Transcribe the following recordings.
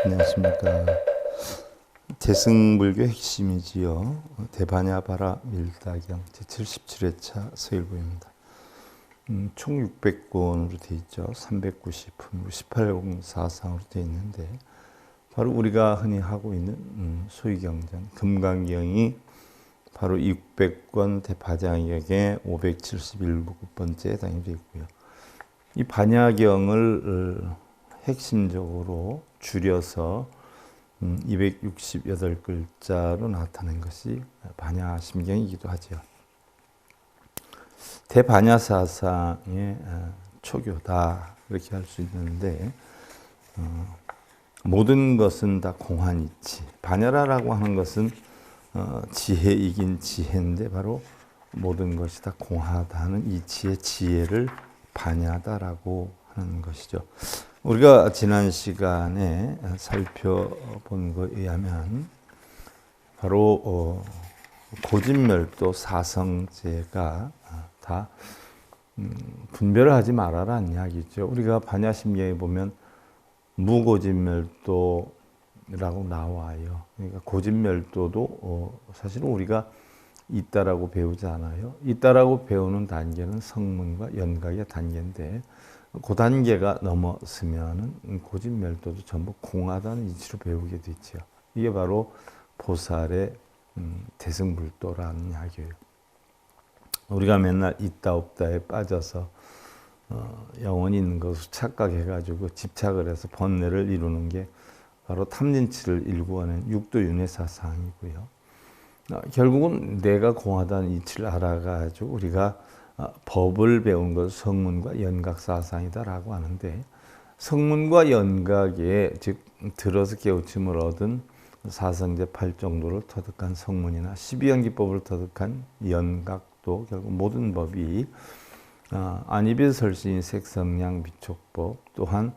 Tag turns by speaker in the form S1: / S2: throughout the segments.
S1: 안녕하십니까. 대승불교 핵심이지요. 대반야바라 밀다경 제77회차 서일보입니다. 총 600권으로 되어 있죠. 390품, 18공사상으로 되어 있는데 바로 우리가 흔히 하고 있는 소위경전, 금강경이 바로 600권 대반야경의 571번째에 해당이 되어 있고요. 이 반야경을 핵심적으로 줄여서 268글자로 나타낸 것이 반야심경이기도 하죠. 대반야사상의 초교다 이렇게 할 수 있는데 모든 것은 다 공한이치. 반야라고 하는 것은 지혜이긴 지혜인데 바로 모든 것이 다 공하다는 이치의 지혜를 반야다라고 하는 것이죠. 우리가 지난 시간에 살펴본 것에 의하면 바로 고진멸도 사성제가 다 분별을 하지 말아라는 이야기죠. 우리가 반야심경에 보면 무고진멸도라고 나와요. 그러니까 고진멸도도 사실은 우리가 있다라고 배우지 않아요. 있다라고 배우는 단계는 성문과 연각의 단계인데 그 단계가 넘어서면은 고진멸도도 전부 공하다는 이치로 배우게 되죠. 이게 바로 보살의 대승불도라는 이야기예요. 우리가 맨날 있다 없다에 빠져서 영원히 있는 것을 착각해가지고 집착을 해서 번뇌를 이루는 게 바로 탐진치를 일구어낸 육도윤회사상이고요. 결국은 내가 공하다는 이치를 알아가지고 우리가 법을 배운 것은 성문과 연각사상이다라고 하는데 성문과 연각에 즉 들어서 깨우침을 얻은 사성제 8정도를 터득한 성문이나 12연기법을 터득한 연각도 결국 모든 법이 안이비설신 색성량 비촉법 또한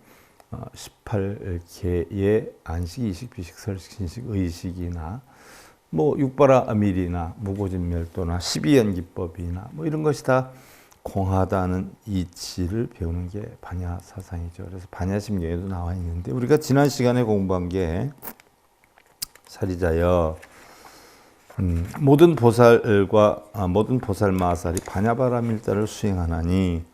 S1: 18개의 안식, 이식, 비식, 설식, 신식, 의식이나 육바라밀이나 무고진멸도나 12연기법이나 이런 것이 다 공하다는 이치를 배우는 게 반야사상이죠. 그래서 반야심경에도 나와 있는데 우리가 지난 시간에 공부한 게 사리자여 모든 보살 마살이 반야바라 밀다를 수행하나니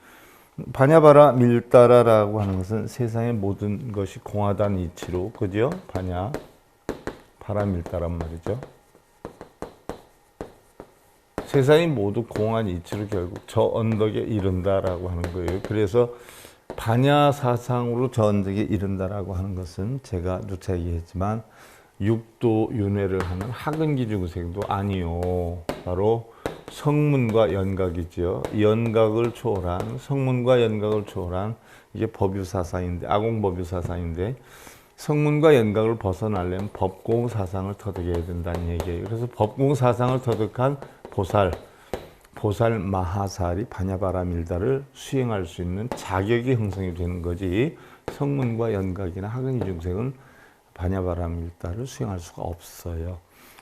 S1: 반야바라 밀다라고 하는 것은 세상의 모든 것이 공하다는 이치로 그죠? 반야바라 밀다란 말이죠. 세상이 모두 공한 이치로 결국 저 언덕에 이른다라고 하는 거예요. 그래서 반야 사상으로 저 언덕에 이른다라고 하는 것은 제가 누차 얘기했지만 육도 윤회를 하는 하근기 중생도 아니요. 바로 성문과 연각이죠. 연각을 초월한 성문과 연각을 초월한 이게 법유사상인데 아공법유사상인데 성문과 연각을 벗어나려면 법공사상을 터득해야 된다는 얘기예요. 그래서 법공사상을 터득한 보살 마하살이 반야바라 밀다를 수행할 수 있는 자격이 형성이 되는 거지 성문과 연각이나 하근기 중생은 반야바라 밀다를 수행할 수가 없어요.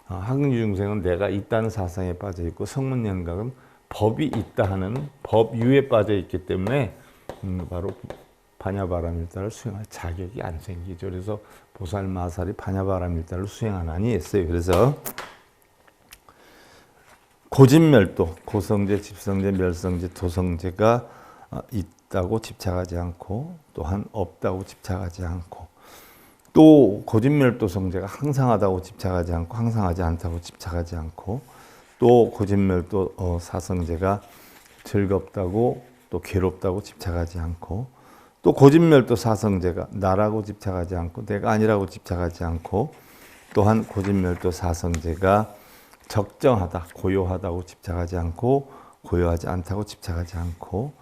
S1: 하근기 중생은 내가 있다는 사상에 빠져 있고 성문 연각은 법이 있다 하는 법유에 빠져 있기 때문에 바로 반야바라 밀다를 수행할 자격이 안 생기죠. 그래서 보살 마하살이 반야바라 밀다를 수행하나니 했어요. 그래서 고진멸도, 고성제, 집성제, 멸성제, 도성제가 있다고 집착하지 않고 또한 없다고 집착하지 않고 또 고진멸도 성제가 항상하다고 집착하지 않고 항상하지 않다고 집착하지 않고 또 고진멸도 사성제가 즐겁다고 또 괴롭다고 집착하지 않고 또 고진멸도 사성제가 나라고 집착하지 않고 내가 아니라고 집착하지 않고 또한 고진멸도 사성제가 적정하다, 고요하다고 집착하지 않고 고요하지 않다고 집착하지 않고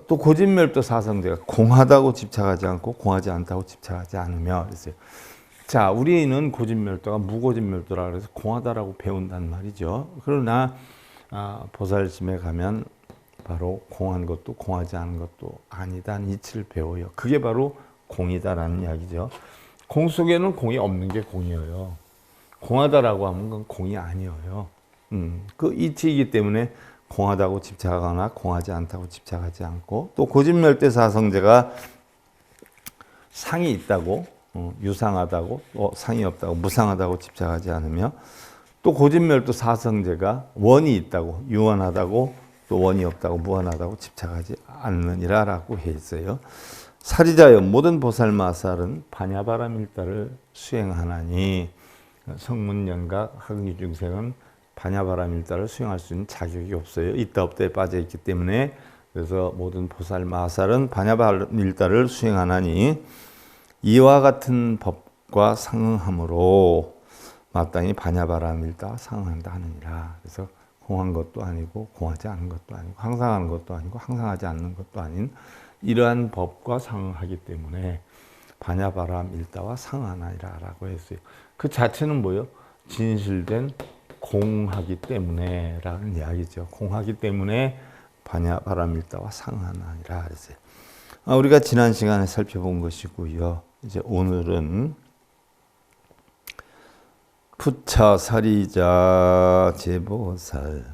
S1: 또 고진멸도 사성제가 공하다고 집착하지 않고 공하지 않다고 집착하지 않으며 그랬어요. 자, 우리는 고진멸도가 무고진멸도라 그래서 공하다라고 배운단 말이죠. 그러나 보살심에 가면 바로 공한 것도 공하지 않은 것도 아니다는 이치를 배워요. 그게 바로 공이다라는 이야기죠. 공 속에는 공이 없는 게 공이에요. 공하다라고 하면 그건 공이 아니에요. 그 이치이기 때문에 공하다고 집착하거나 공하지 않다고 집착하지 않고 또 고진멸대 사성제가 상이 있다고 유상하다고 상이 없다고 무상하다고 집착하지 않으며 또 고진멸도 사성제가 원이 있다고 유원하다고 또 원이 없다고 무한하다고 집착하지 않느니라라고 해 있어요. 사리자여 모든 보살마살은 반야바라밀다를 수행하나니 성문연각 학위중생은 반야바라밀다를 수행할 수 있는 자격이 없어요. 있다 없다에 빠져 있기 때문에. 그래서 모든 보살마살은 반야바라밀다를 수행하나니 이와 같은 법과 상응함으로 마땅히 반야바라밀다 상응한다 하느니라. 그래서 공한 것도 아니고 공하지 않은 것도 아니고 항상하는 것도 아니고 항상하지 않는 것도 아닌 이러한 법과 상응하기 때문에 반야바라밀다와 상응하나이라라고 했어요. 그 자체는 뭐예요? 진실된 공하기 때문에 라는 이야기죠. 공하기 때문에 반야바라밀다와 상응하나이라 그랬어요. 우리가 지난 시간에 살펴본 것이고요. 이제 오늘은 부차사리자 제보살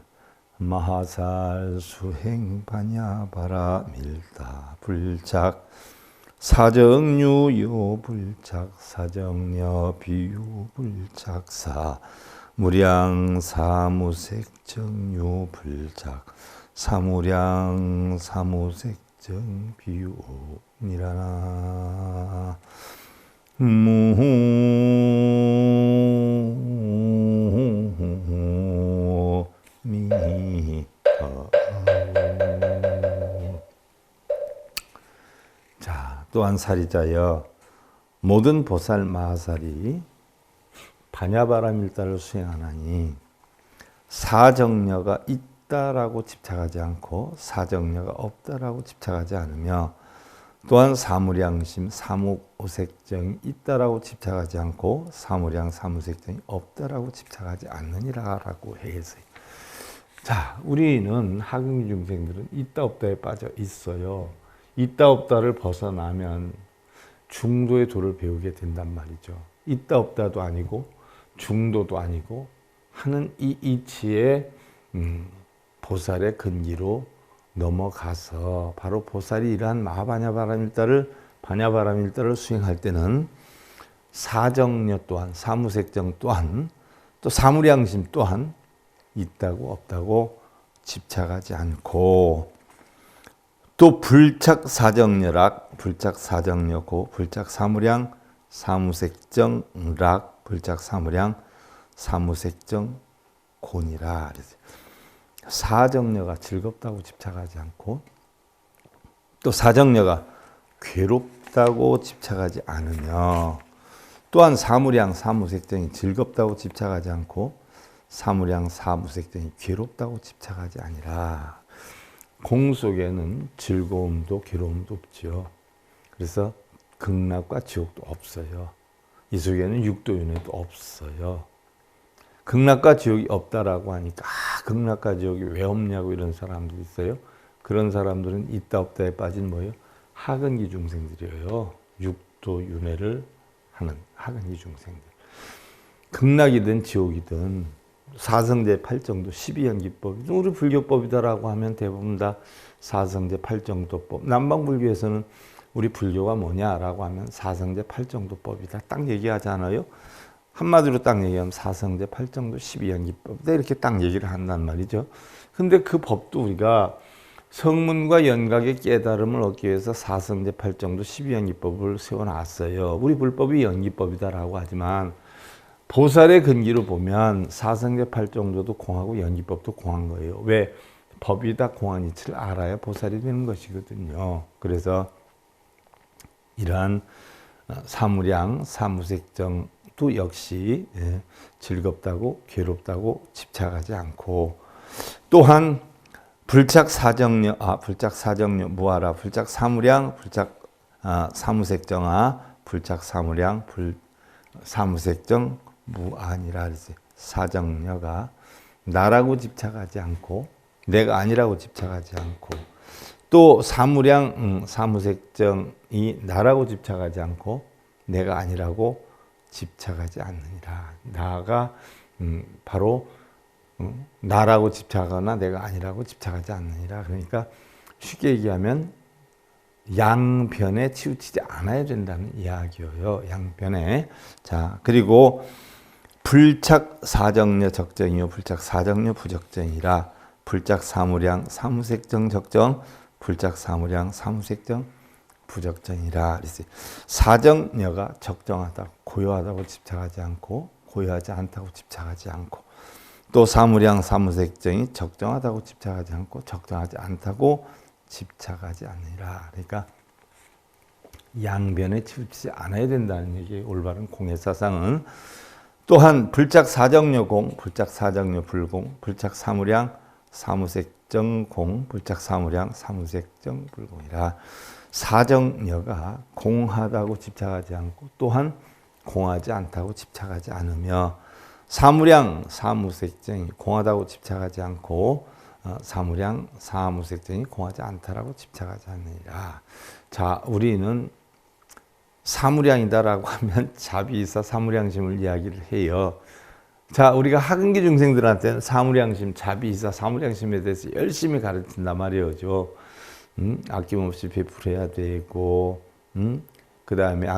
S1: 마하살 수행 반야바라밀다 불착 사정유요 불착 사정여 비유 불착사 무량 사무색정유 불착 사무량 사무색정 비유니라나 자, 또한 사리자여 모든 보살 마하살이 반야바라밀다를 수행하나니 사정녀가 있다라고 집착하지 않고 사정녀가 없다라고 집착하지 않으며 또한 사무량심, 사무오색정이 있다라고 집착하지 않고 사무량, 사무색정이 없다라고 집착하지 않느니라라고 해서 자, 우리는 하경미 중생들은 있다 없다에 빠져 있어요. 있다 없다를 벗어나면 중도의 도를 배우게 된단 말이죠. 있다 없다도 아니고 중도도 아니고 하는 이 이치에 보살의 근기로 넘어가서 바로 보살이 이러한 마하반야바라밀다를 수행할 때는 사정녀 또한 사무색정 또한 또 사무량심 또한 있다고 없다고 집착하지 않고 또 불착사정녀락 불착사정녀고 불착사무량 사무색정락 불착사무량 사무색정 곤이라 그랬어요. 사정녀가 즐겁다고 집착하지 않고 또 사정녀가 괴롭다고 집착하지 않으며 또한 사무량 사무색정이 즐겁다고 집착하지 않고 사무량 사무색정이 괴롭다고 집착하지 아니라 공 속에는 즐거움도 괴로움도 없죠. 그래서 극락과 지옥도 없어요. 이 속에는 육도윤회도 없어요. 극락과 지옥이 없다라고 하니까 극락과 지옥이 왜 없냐고 이런 사람들이 있어요. 그런 사람들은 있다 없다에 빠진 뭐예요? 하근기 중생들이에요. 육도윤회를 하는 하근기 중생들. 극락이든 지옥이든 사성제 8정도 12연기법 우리 불교법이다라고 하면 대부분 다 사성제 8정도법. 남방불교에서는 우리 불교가 뭐냐라고 하면 사성제 8정도법이다 딱 얘기하잖아요. 한마디로 딱 얘기하면 사성제 8정도 12연기법이다 이렇게 딱 얘기를 한단 말이죠. 근데 그 법도 우리가 성문과 연각의 깨달음을 얻기 위해서 사성제 8정도 12연기법을 세워놨어요. 우리 불법이 연기법이다라고 하지만 보살의 근기로 보면 사성제 8정도도 공하고 연기법도 공한 거예요. 왜? 법이 다 공한 이치를 알아야 보살이 되는 것이거든요. 그래서 이러한 사무량, 사무색정도 역시 즐겁다고 괴롭다고 집착하지 않고 또한 불착사정녀, 불착사정녀 무하라, 불착사무량, 사무색정아, 불착사무량, 사무색정 무아니라 그랬어요. 사정녀가 나라고 집착하지 않고 내가 아니라고 집착하지 않고 또 사무량 사무색정이 나라고 집착하지 않고 내가 아니라고 집착하지 않느니라. 나가 바로 나라고 집착하거나 내가 아니라고 집착하지 않느니라. 그러니까 쉽게 얘기하면 양변에 치우치지 않아야 된다는 이야기예요. 양변에. 자, 그리고 불착 사정려 적정이요 불착 사정려 부적정이라 불착 사무량 사무색정 적정 불착 사무량 사무색정 부적정이라 그랬어요. 사정려가 적정하다 고요하다고 집착하지 않고 고요하지 않다고 집착하지 않고 또 사무량 사무색정이 적정하다고 집착하지 않고 적정하지 않다고 집착하지 않느니라. 그러니까 양변에 치우치지 않아야 된다는 얘기 올바른 공예사상은. 또한 불착 사정려 공, 불착 사정려 불공, 불착 사무량 사무색정 공, 불착 사무량 사무색정 불공이라. 사정려가 공하다고 집착하지 않고 또한 공하지 않다고 집착하지 않으며 사무량 사무색정이 공하다고 집착하지 않고 사무량 사무색정이 공하지 않다라고 집착하지 않느니라. 자, 우리는 사무량이다라고 하면 자비이사 사무량심을 이야기를 해요. 자, 우리가 학은기 중생들한테는 사무량심, 자비이사 사무량심에 대해서 열심히 가르친단 말이죠. 아낌없이 베풀어야 되고, 그 다음에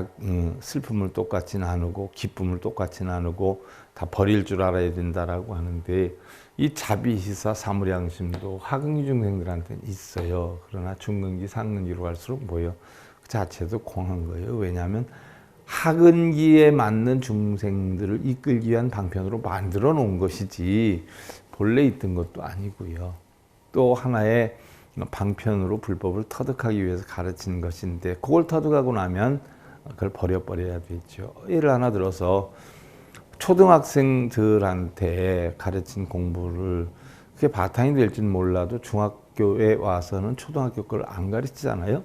S1: 슬픔을 똑같이 나누고, 기쁨을 똑같이 나누고, 다 버릴 줄 알아야 된다라고 하는데, 이 자비이사 사무량심도 학은기 중생들한테는 있어요. 그러나 중근기, 상근기로 갈수록 뭐예요? 그 자체도 공한 거예요. 왜냐하면 학은기에 맞는 중생들을 이끌기 위한 방편으로 만들어 놓은 것이지 본래 있던 것도 아니고요. 또 하나의 방편으로 불법을 터득하기 위해서 가르친 것인데 그걸 터득하고 나면 그걸 버려야 되죠. 예를 하나 들어서 초등학생들한테 가르친 공부를 그게 바탕이 될지는 몰라도 중학교에 와서는 초등학교 걸 안 가르치잖아요.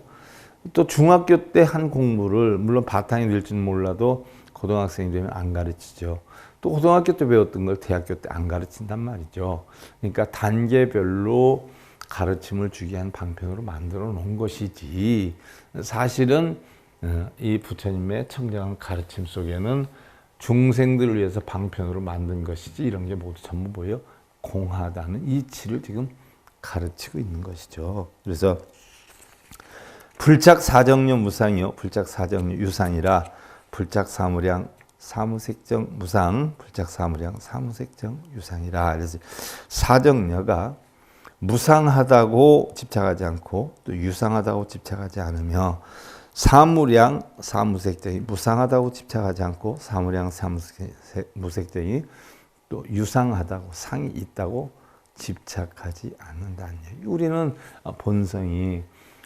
S1: 또 중학교 때 한 공부를 물론 바탕이 될지는 몰라도 고등학생이 되면 안 가르치죠. 또 고등학교 때 배웠던 걸 대학교 때 안 가르친단 말이죠. 그러니까 단계별로 가르침을 주기 위한 방편으로 만들어 놓은 것이지 사실은 이 부처님의 청정한 가르침 속에는 중생들을 위해서 방편으로 만든 것이지 이런 게 모두 전부 뭐예요? 공하다는 이치를 지금 가르치고 있는 것이죠. 그래서 불착 사정려 무상이요 불착 사정려 유상이라 불착 사무량 사무색정 무상 불착 사무량 사무색정 유상이라. 그래서 사정려가 무상하다고 집착하지 않고 또 유상하다고 집착하지 않으며 사무량 사무색정이 무상하다고 집착하지 않고 사무량 사무색정이 또 유상하다고 상이 있다고 집착하지 않는다는 얘기. 우리는 본성이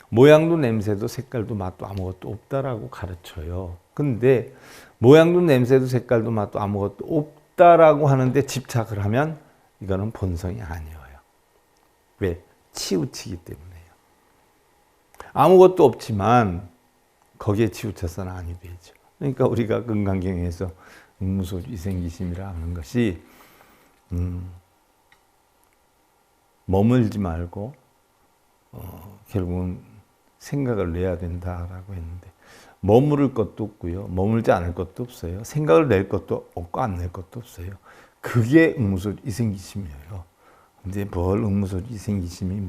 S1: 모양도 냄새도 색깔도 맛도 아무것도 없다라고 가르쳐요. 근데 모양도 냄새도 색깔도 맛도 아무것도 없다라고 하는데 집착을 하면 이거는 본성이 아니에요. 왜? 치우치기 때문에요. 아무것도 없지만 거기에 치우쳐서는 아니 되죠. 그러니까 우리가 금강경에서 응무소주 이생기심이라 하는 것이 머물지 말고 결국은 생각을 내야 된다라고 했는데 머무를 것도 없고요. 머물지 않을 것도 없어요. 생각을 낼 것도 없고 안 낼 것도 없어요. 그게 응무소주 이생기심이에요. 근데 뭘 응무소주 이생기심이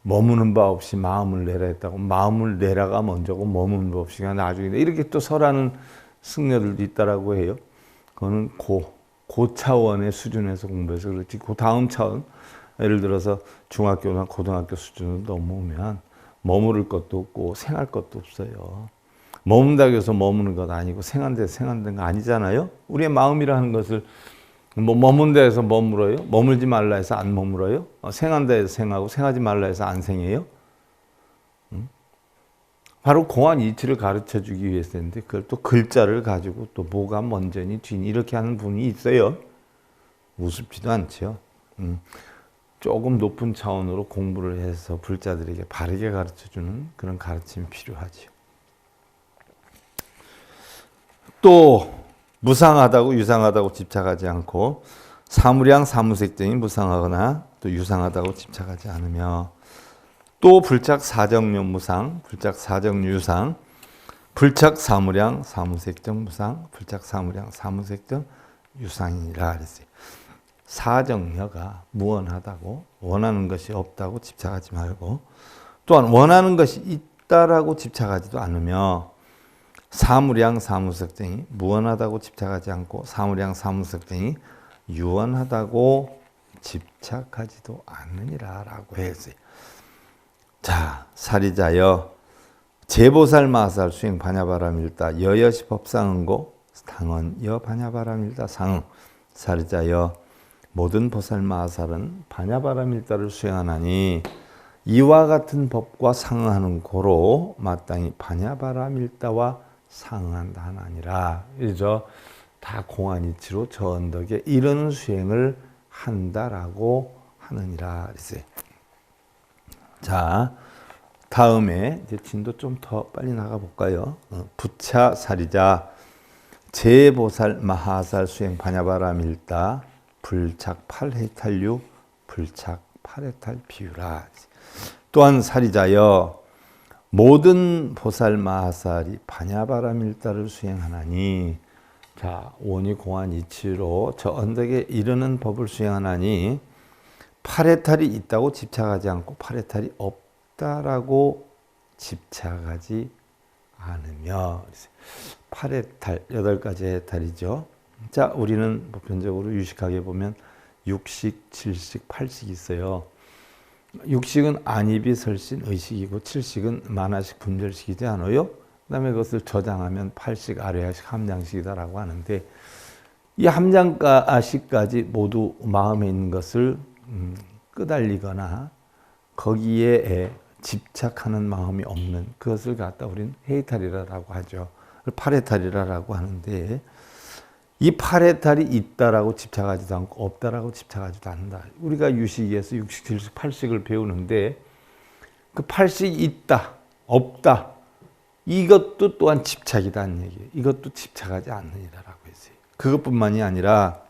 S1: 머무는 바 없이 마음을 내라 했다고 마음을 내라가 먼저고 머무는 바 없이가 나중에 이렇게 또 설하는 승려들도 있다라고 해요. 그거는 고 차원의 수준에서 공부해서 그렇지 그 다음 차원 예를 들어서 중학교나 고등학교 수준으로 넘어오면 머무를 것도 없고 생할 것도 없어요. 머문다고 해서 머무는 것 아니고 생한다고 해서 생한다는 거 아니잖아요. 우리의 마음이라는 것을 머문다 해서 머물어요? 머물지 말라 해서 안 머물어요? 생한다 해서 생하고 생하지 말라 해서 안 생해요? 바로 공한 이치를 가르쳐 주기 위해서인데 그걸 또 글자를 가지고 또 뭐가 먼저니 뒤니 이렇게 하는 분이 있어요. 우습지도 않죠. 조금 높은 차원으로 공부를 해서 불자들에게 바르게 가르쳐 주는 그런 가르침이 필요하죠. 또 무상하다고 유상하다고 집착하지 않고 사무량 사무색정이 무상하거나 또 유상하다고 집착하지 않으며 또 불착 사정료 무상, 불착 사정료 유상, 불착 사무량 사무색정 무상, 불착 사무량 사무색정 유상이라 그랬어요. 사정료가 무언하다고 원하는 것이 없다고 집착하지 말고 또한 원하는 것이 있다라고 집착하지도 않으며 사무량 사무석 등이 무원하다고 집착하지 않고 사무량 사무석 등이 유원하다고 집착하지도 않느니라 라고 했어요. 자, 사리자여 제보살 마살 수행 반야바람일다 여여시 법상응고 당언 여 반야바람일다 상응 사리자여 모든 보살 마살은 반야바람일다를 수행하나니 이와 같은 법과 상응하는 고로 마땅히 반야바람일다와 상응한다 하나니라. 그래서 다 공안이치로 저 언덕에 이런 수행을 한다라고 하느니라 그랬어요. 자, 다음에 이제 진도 좀 더 빨리 나가 볼까요? 부차 사리자 제보살 마하살 수행 반야바람일다 불착 8해탈류 불착 8해탈 비유라. 또한 사리자여 모든 보살 마하살이 반야바람일다를 수행하나니 자 원이 공안 이치로 저 언덕에 이르는 법을 수행하나니 8해탈이 있다고 집착하지 않고 8해탈이 없다라고 집착하지 않으며 8해탈 8가지 해탈이죠. 자 우리는 보편적으로 유식하게 보면 육식, 칠식, 팔식 있어요. 육식은 안입이 설신 의식이고 칠식은 만화식 분별식이지 않아요? 그 다음에 그것을 저장하면 팔식, 아뢰하식, 함량식이다라고 하는데 이 함량식까지 모두 마음에 있는 것을 끄달리거나 거기에 집착하는 마음이 없는 그것을 갖다 우리는 해탈이라고 하죠. 팔해탈이라고 하는데 이 8해탈이 있다라고 집착하지도 않고 없다라고 집착하지도 않는다. 우리가 유식에서 육식, 칠식, 팔식을 배우는데 그 팔식이 있다, 없다. 이것도 또한 집착이다는 얘기예요. 이것도 집착하지 않느니라라고 했어요. 그것뿐만이 아니라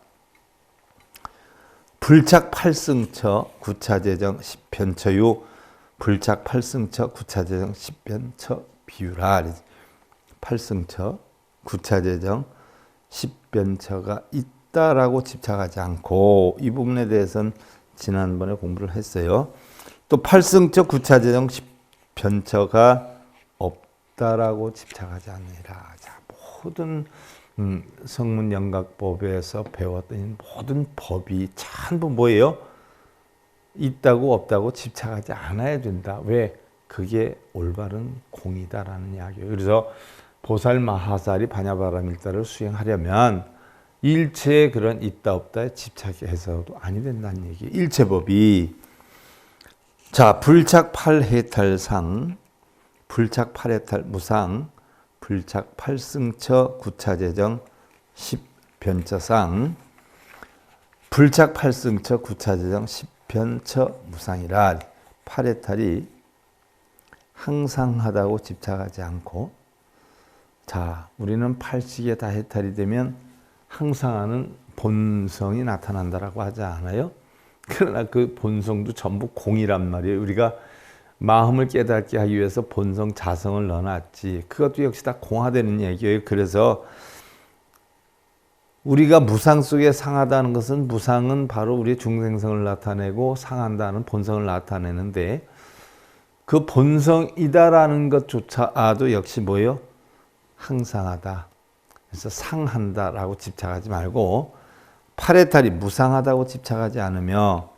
S1: 불착 팔승처 구차재정 십변처유 불착 팔승처 구차재정 십변처 비유라. 팔승처 구차재정 십변처가 있다라고 집착하지 않고 이 부분에 대해서는 지난번에 공부를 했어요. 또 팔승처 구차재정 십변처가 없다라고 집착하지 않느니라. 자, 모든 성문영각법에서 배웠던 모든 법이 전부 뭐예요? 있다고 없다고 집착하지 않아야 된다. 왜? 그게 올바른 공이다라는 이야기예요. 그래서 보살 마하살이 반야바람일다를 수행하려면 일체의 그런 있다 없다에 집착해서도 아니 된다는 얘기예요. 일체법이 자 불착 8해탈상 불착 8해탈 무상 불착 8승처 구차재정 10변처상 불착 8승처 구차재정 10변처 무상이라 8해탈이 항상하다고 집착하지 않고 자 우리는 팔식에 다 해탈이 되면 항상하는 본성이 나타난다라고 하지 않아요? 그러나 그 본성도 전부 공이란 말이에요. 우리가 마음을 깨닫게 하기 위해서 본성, 자성을 넣어놨지. 그것도 역시 다 공화되는 얘기예요. 그래서 우리가 무상 속에 상하다는 것은 무상은 바로 우리의 중생성을 나타내고 상한다는 본성을 나타내는데 그 본성이다라는 것조차도 역시 뭐예요? 항상하다. 그래서 상한다라고 집착하지 말고 8해탈이 무상하다고 집착하지 않으며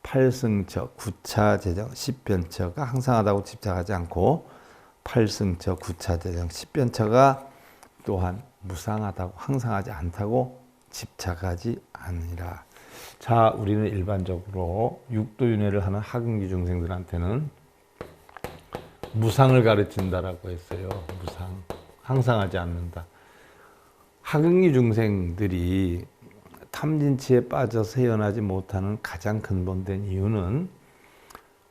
S1: 8승처, 구차재정, 10변처가 항상하다고 집착하지 않고 8승처, 구차재정, 10변처가 또한 무상하다고 항상하지 않다고 집착하지 않으리라. 자, 우리는 일반적으로 육도윤회를 하는 하근기 중생들한테는 무상을 가르친다라고 했어요. 무상. 항상하지 않는다. 하근기 중생들이 탐진치에 빠져서 헤어나지 못하는 가장 근본된 이유는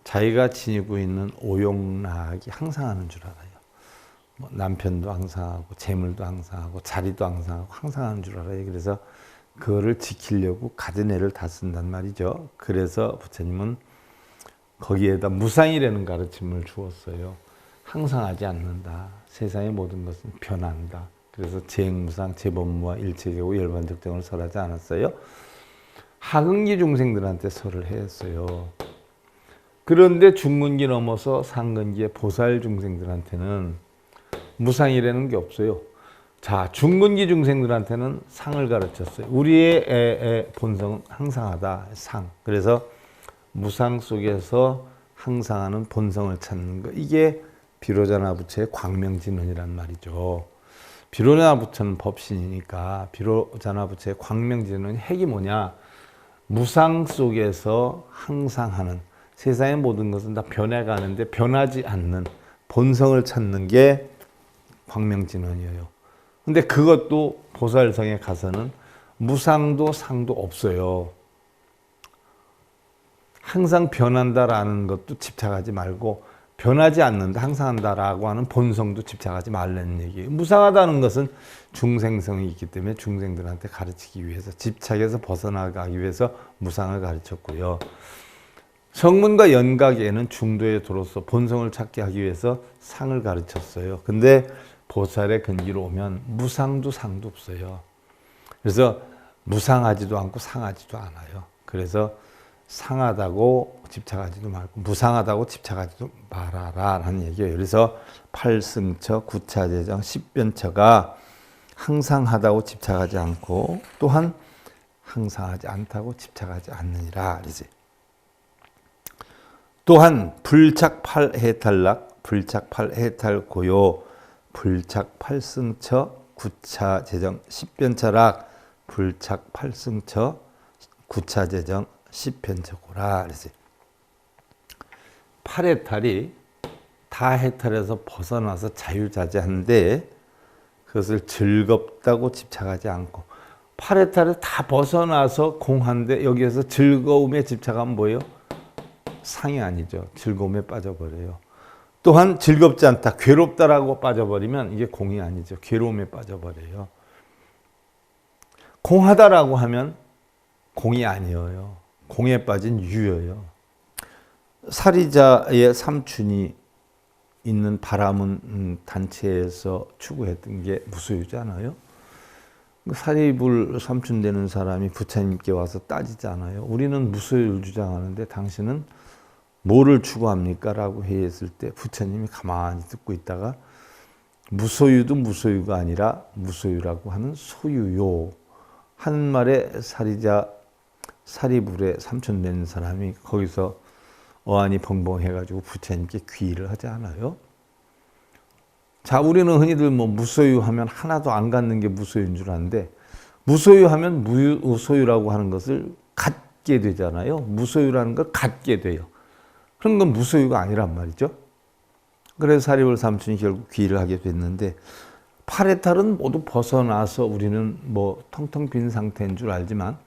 S1: 자기가 지니고 있는 오용락이 항상하는 줄 알아요. 뭐 남편도 항상하고 재물도 항상하고 자리도 항상하고 항상하는 줄 알아요. 그래서 그거를 지키려고 가진 애를 다 쓴단 말이죠. 그래서 부처님은 거기에다 무상이라는 가르침을 주었어요. 항상하지 않는다. 세상의 모든 것은 변한다. 그래서 재행무상, 재범무와 일체계고 열반적정을 설하지 않았어요. 하근기 중생들한테 설을 했어요. 그런데 중근기 넘어서 상근기의 보살 중생들한테는 무상이라는 게 없어요. 자, 중근기 중생들한테는 상을 가르쳤어요. 우리의 본성은 항상하다, 상. 그래서 무상 속에서 항상하는 본성을 찾는 거. 이게 비로자나 부처의 광명진언이란 말이죠. 비로자나 부처는 법신이니까 비로자나 부처의 광명진언의 핵이 뭐냐? 무상 속에서 항상 하는, 세상의 모든 것은 다 변해가는데 변하지 않는 본성을 찾는 게 광명진언이에요. 근데 그것도 보살성에 가서는 무상도 상도 없어요. 항상 변한다라는 것도 집착하지 말고, 변하지 않는다, 항상 한다라고 하는 본성도 집착하지 말라는 얘기예요. 무상하다는 것은 중생성이 있기 때문에 중생들한테 가르치기 위해서, 집착에서 벗어나가기 위해서 무상을 가르쳤고요. 성문과 연각에는 중도에 들어서 본성을 찾게 하기 위해서 상을 가르쳤어요. 근데 보살의 근기로 오면 무상도 상도 없어요. 그래서 무상하지도 않고 상하지도 않아요. 그래서 상하다고 집착하지도 말고 무상하다고 집착하지도 말아라 라는 얘기예요. 그래서 팔승처, 구차재정, 십변처가 항상하다고 집착하지 않고 또한 항상하지 않다고 집착하지 않느니라. 그러지. 또한 불착팔해탈락, 불착팔해탈고요, 불착팔승처, 구차재정, 십변처락, 불착팔승처, 구차재정, 십변처고라. 그러지. 팔해탈이 다해탈에서 벗어나서 자유자재한데 그것을 즐겁다고 집착하지 않고, 팔해탈을 다 벗어나서 공한데 여기에서 즐거움에 집착하면 뭐예요? 상이 아니죠. 즐거움에 빠져버려요. 또한 즐겁지 않다, 괴롭다라고 빠져버리면 이게 공이 아니죠. 괴로움에 빠져버려요. 공하다라고 하면 공이 아니에요. 공에 빠진 유예요. 사리자의 삼춘이 있는 바람은 단체에서 추구했던 게 무소유잖아요. 사리불 삼춘 되는 사람이 부처님께 와서 따지잖아요. 우리는 무소유를 주장하는데 당신은 뭐를 추구합니까? 라고 회의했을 때 부처님이 가만히 듣고 있다가 무소유도 무소유가 아니라 무소유라고 하는 소유요 하는 말에 사리불에 삼춘 되는 사람이 거기서 어안이 벙벙해가지고 부처님께 귀의를 하지 않아요? 자, 우리는 흔히들 뭐 무소유 하면 하나도 안 갖는 게 무소유인 줄 아는데, 무소유 하면 무소유라고 하는 것을 갖게 되잖아요. 무소유라는 걸 갖게 돼요. 그런 건 무소유가 아니란 말이죠. 그래서 사리불 삼춘이 결국 귀의를 하게 됐는데, 팔해탈은 모두 벗어나서 우리는 뭐 텅텅 빈 상태인 줄 알지만,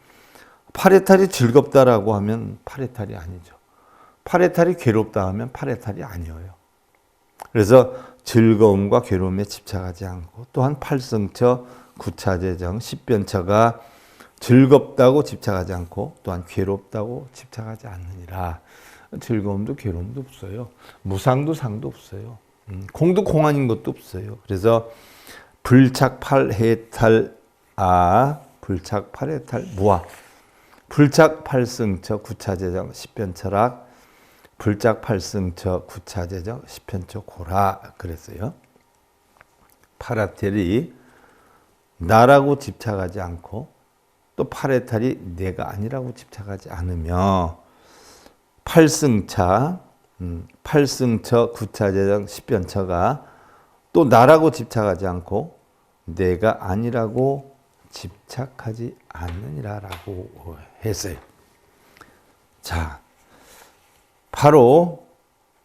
S1: 팔해탈이 즐겁다라고 하면 팔해탈이 아니죠. 팔해탈이 괴롭다 하면 팔해탈이 아니에요. 그래서 즐거움과 괴로움에 집착하지 않고, 또한 팔승처, 구차재정, 십변처가 즐겁다고 집착하지 않고 또한 괴롭다고 집착하지 않느니라. 즐거움도 괴로움도 없어요. 무상도 상도 없어요. 공도 공 아닌 것도 없어요. 그래서 불착팔해탈 불착팔해탈 무아, 불착팔승처, 구차재정, 십변처락, 불착팔승처, 구차재정, 십변처 고라 그랬어요. 팔해탈이 나라고 집착하지 않고 또 팔해탈이 내가 아니라고 집착하지 않으며, 팔승처, 구차재정, 십변처가 또 나라고 집착하지 않고 내가 아니라고 집착하지 않느니라라고 했어요. 자, 바로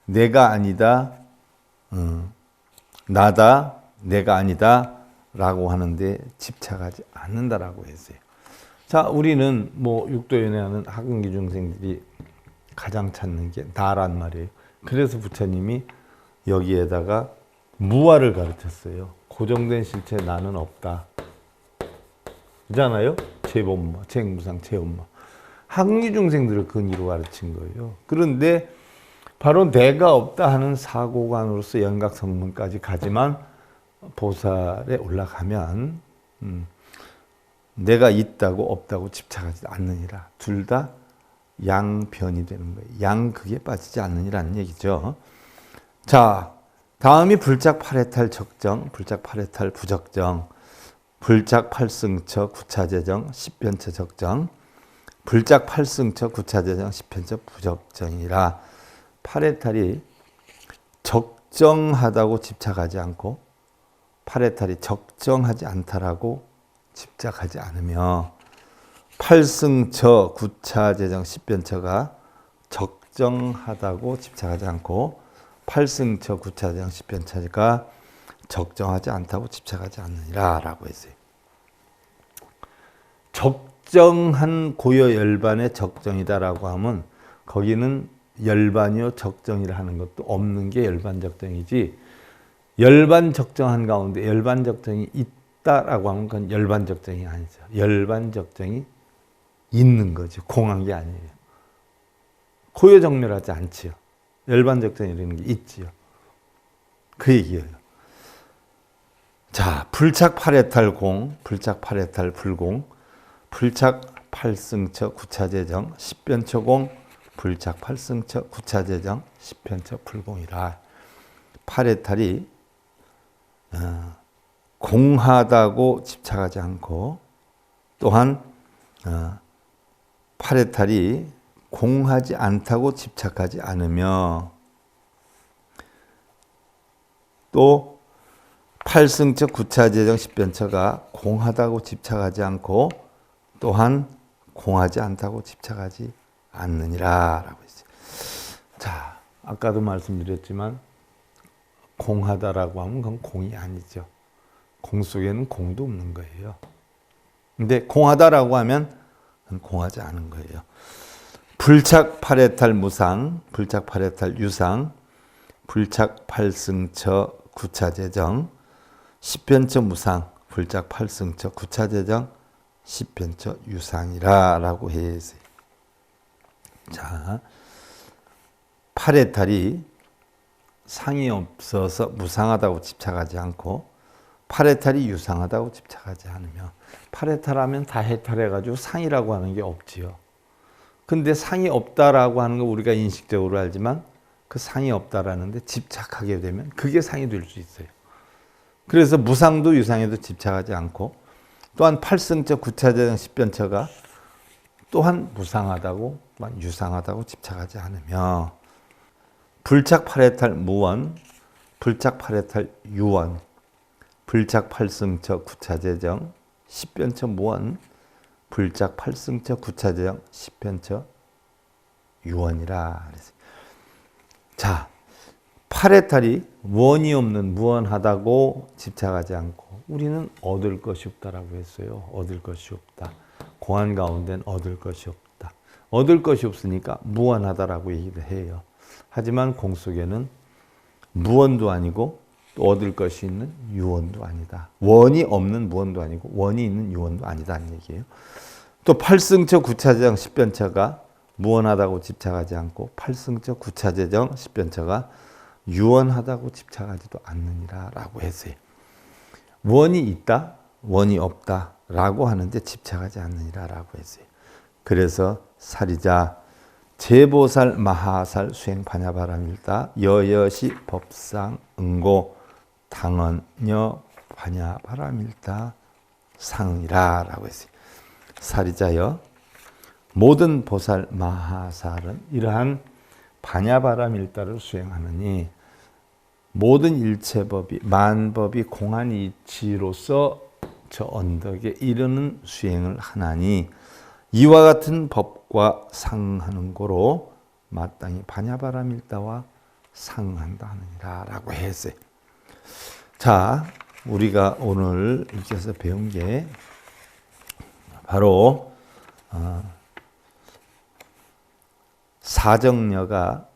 S1: 내가 아니다, 나다, 내가 아니다 라고 하는데 집착하지 않는다라고 했어요. 자, 우리는 뭐 육도연애하는 하근기 중생들이 가장 찾는 게 나란 말이에요. 그래서 부처님이 여기에다가 무아를 가르쳤어요. 고정된 실체 나는 없다. 그잖아요. 제본마, 제무상, 제엄마. 하근기 중생들을 근기로 가르친 거예요. 그런데 바로 내가 없다 하는 사고관으로서 연각성문까지 가지만 보살에 올라가면 내가 있다고 없다고 집착하지 않느니라. 둘 다 양변이 되는 거예요. 양극에 빠지지 않느니라는 얘기죠. 자, 다음이 불작 8해탈 적정, 불작 8해탈 부적정, 불작 8승처 구차재정 10변처 적정, 불작 8승처 구차재정 10변처 부적정이라 8해탈이 적정하다고 집착하지 않고 8해탈이 적정하지 않다라고 집착하지 않으며 8승처 구차재정 10변처가 적정하다고 집착하지 않고 8승처 구차재정 10변처가 적정하지 않다고 집착하지 않느니라 라고 했어요. 적정한 고여 열반의 적정이다라고 하면 거기는 열반이요 적정이라 하는 것도 없는 게 열반 적정이지, 열반 적정한 가운데 열반 적정이 있다라고 하면 그건 열반 적정이 아니죠. 열반 적정이 있는 거죠. 공한 게 아니에요. 고여 정렬하지 않지요. 열반 적정이라는 게 있지요. 그 얘기예요. 자, 불착 8해탈 공, 불착 8해탈 불공, 불착 8승처 구차재정 10변처 공, 불착 8승처 구차재정 10변처 불공이라 8해탈이 공하다고 집착하지 않고, 또한 8해탈이 공하지 않다고 집착하지 않으며, 또 8승처 구차재정 10변처가 공하다고 집착하지 않고 또한 공하지 않다고 집착하지 않느니라 라고 했어요. 자, 아까도 말씀드렸지만 공하다라고 하면 그건 공이 아니죠. 공 속에는 공도 없는 거예요. 근데 공하다라고 하면 그건 공하지 않은 거예요. 불착 8해탈 무상, 불착 8해탈 유상, 불착 8승처 구차재정 10변처 무상, 불착 8승처 구차재정 10변처 유상이라 라고 했어요. 자, 8해탈이 상이 없어서 무상하다고 집착하지 않고 8해탈이 유상하다고 집착하지 않으며, 8해탈하면 다 해탈해가지고 상이라고 하는 게 없지요. 근데 상이 없다라고 하는 거 우리가 인식적으로 알지만 그 상이 없다라는데 집착하게 되면 그게 상이 될 수 있어요. 그래서 무상도 유상에도 집착하지 않고, 또한 8승처 구차재정 10변처가 또한 무상하다고 또한 유상하다고 집착하지 않으며, 불착 8해탈 무원, 불착 8해탈 유원, 불착 8승처 구차재정 10변처 무원, 불착 8승처 구차재정 10변처 유원이라 그랬어요. 자, 8해탈이 원이 없는 무원하다고 집착하지 않고 우리는 얻을 것이 없다라고 했어요. 얻을 것이 없다. 공안 가운데는 얻을 것이 없다. 얻을 것이 없으니까 무원하다라고 얘기를 해요. 하지만 공 속에는 무원도 아니고 또 얻을 것이 있는 유원도 아니다. 원이 없는 무원도 아니고 원이 있는 유원도 아니다는 얘기예요. 또 8승처 구차재정 10변처가 무원하다고 집착하지 않고 8승처 구차재정 10변처가 유원하다고 집착하지도 않느니라 라고 했어요. 원이 있다, 원이 없다 라고 하는데 집착하지 않느니라 라고 했어요. 그래서 사리자 제보살 마하살 수행 반야바람일다 여여시 법상 응고 당언여 반야바람일다 상이라 라고 했어요. 사리자여, 모든 보살 마하살은 이러한 반야바람일다를 수행하느니 모든 일체법이 만법이 공한 이치로서 저 언덕에 이르는 수행을 하나니 이와 같은 법과 상하는 고로 마땅히 반야바람일다와 상한다 하느니라 라고 했어요. 자, 우리가 오늘 읽어서 배운 게 바로 사정녀가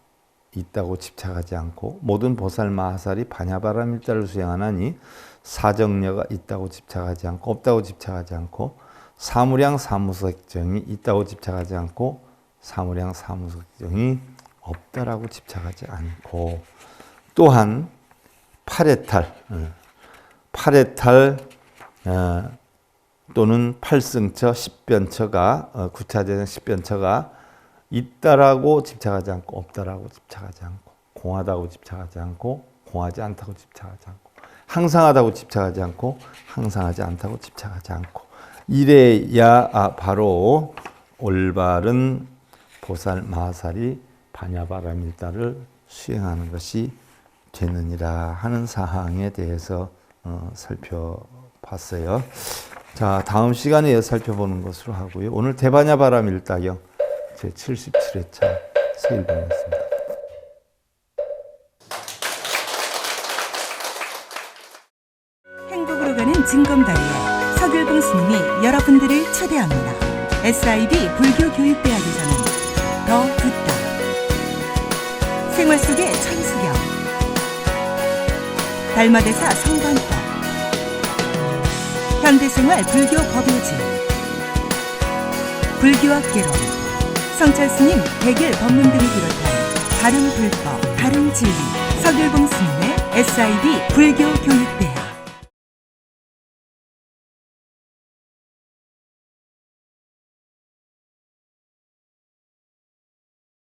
S1: 있다고 집착하지 않고 모든 보살 마하살이 반야바람일다를 수행하나니 사정녀가 있다고 집착하지 않고 없다고 집착하지 않고 사무량 사무석정이 있다고 집착하지 않고 사무량 사무석정이 없다라고 집착하지 않고, 또한 8해탈 또는 8승처 10변처가 구차재정 10변처가 있다라고 집착하지 않고 없다라고 집착하지 않고 공하다고 집착하지 않고 공하지 않다고 집착하지 않고 항상하다고 집착하지 않고 항상하지 않다고 집착하지 않고 이래야 바로 올바른 보살 마살이 반야바라밀다를 수행하는 것이 되느니라 하는 사항에 대해서 살펴봤어요. 자, 다음 시간에 살펴보는 것으로 하고요. 오늘 대반야바라밀다경 제77회차 서일봉이었습니다.
S2: 행복으로 가는 징검다리에 서길봉 스님이 여러분들을 초대합니다. SIB 불교교육대학에서는 더 듣다, 생활 속의 천수경, 달마대사 성관법, 현대생활 불교 법요지, 불교학 개론, 성찰스님 대결 법문 등을 비롯한 다른 불법, 다른 진리, 서길봉 스님의 SIB 불교교육대